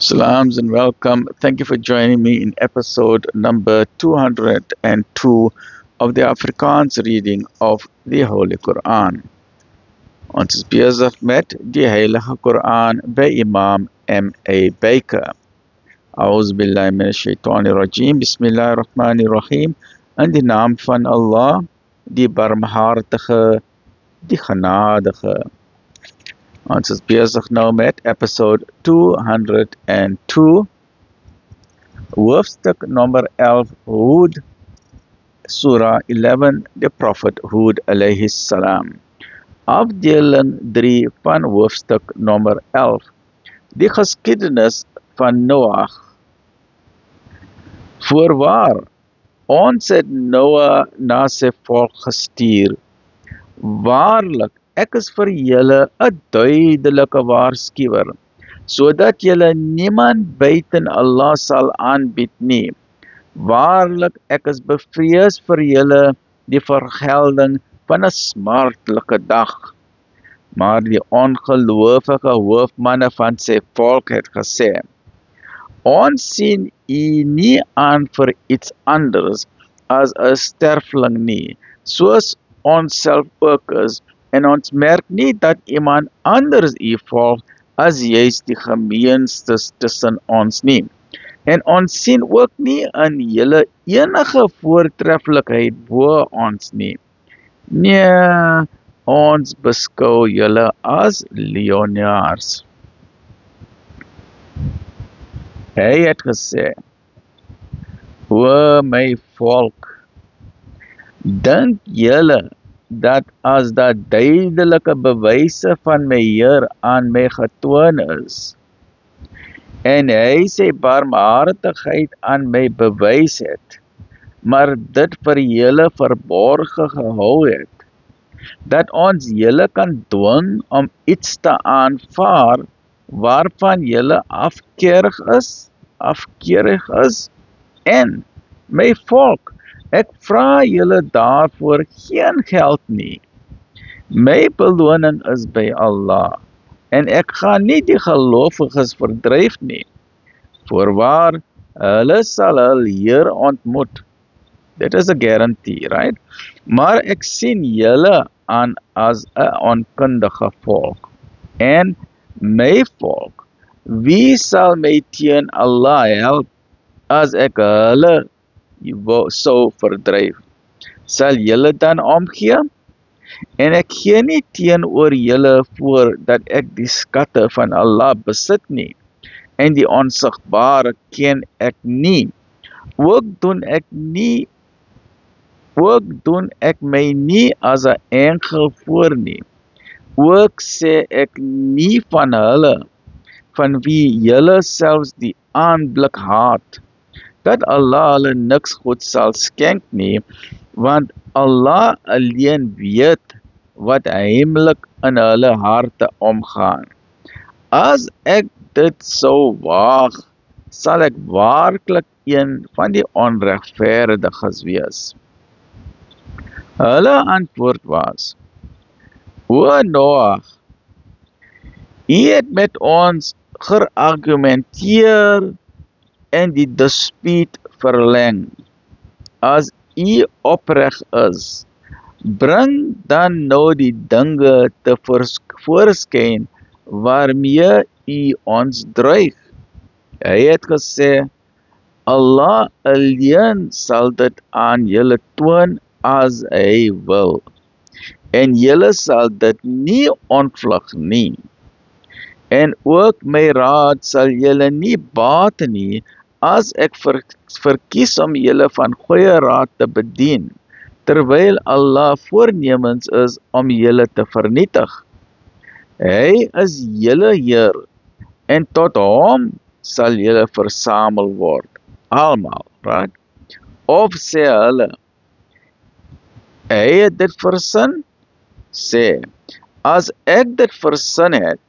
Salams and welcome. Thank you for joining me in episode number 202 of the Afrikaans reading of the Holy Quran. Ons is besig met die Heilige Quran by Imam M.A. Baker. A'udhu billahi minash shaitani rajim. Bismillahirrahmanirrahim. In die naam van Allah, die barmhartige, die genadige. Ons is besig nou met episode 202, hoofstuk nummer 11, Hud, Surah 11, the Prophet Hud alayhi salam. Afdeling 3 van hoofstuk nummer 11, die geskiedenis van Noach. Voorwaar, ons het Noah na sy volk gestuur. Waarlik, ek is vir julle 'n duidelike waarskuwer, sodat julle niemand buiten Allah sal aanbid nie. Waarlik, ek is bevrees vir julle die vergelding van 'n smartlike dag. Maar die ongelowige hoofmanne van sy volk het gesê, ons sien u nie aan vir iets anders as 'n sterfling nie, soos ons self ook is, en ons merk nie dat iemand anders u volg as juist die gemeenstes tussen ons nie. En ons sien ook nie in julle enige voortreffelikheid bo ons nie. Nee, ons beskou julle as leeunaars. Hy het gesê, o my volk, dink julle dat as dat duidelike bewyse van my Heer aan my getoon is, en hy sy barmhartigheid aan my bewys het, maar dit vir julle verborge gehou het, dat ons julle kan dwing om iets te aanvaar waarvan julle afkerig is, en my volk, ek vra julle daarvoor geen geld nie. My beloning is by Allah, en ek gaan nie die gelowiges verdryf nie. Voorwaar, hulle sal hul Heer ontmoet. Dit is 'n guarantee, right? Maar ek sien julle aan as 'n onkundige volk. En my volk, wie sal my teen Allah help as ek hulle sou verdryf? Sal julle dan omgee? En ek gee nie teenoor julle voor dat ek die skatte van Allah besit nie, en die onsigbare ken ek nie. Ook doen ek my nie as 'n engel voor nie. Ook sê ek nie van hulle, van wie julle selfs die aanblik haat, dat Allah hulle niks goed sal skenk nie, want Allah alleen weet wat heimlik in hulle harte omgaan. As ek dit sou waag, sal ek waarlik een van die onregverdiges wees. Hulle antwoord was, o Noach, u het met ons geargumenteer en die dispuut verleng. As u opreg is, bring dan nou die dinge te voorskyn waarmee u ons dreig. Hy het gesê, Allah alleen sal dit aan julle toon as hy wil, en julle sal dit nie ontvlug nie. En ook my raad sal julle nie baat nie, as ek verkies om julle van goeie raad te bedien, terwyl Allah voornemens is om julle te vernietig. Hy is julle Heer, en tot hom sal julle versamel word, almal, right? Of sê hulle, hy het dit versin? Sê, as ek dit versin het,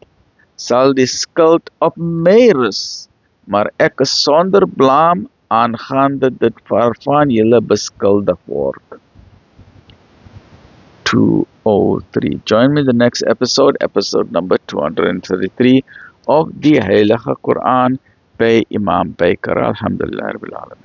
sal die skuld op my rus, maar ek is sonder blaam aangaande dit waarvan julle beskuldig word. 203. Join me in the next episode number 233 of the Heilige Quran by Imam Baker. Alhamdulillah Rabbil Alameen.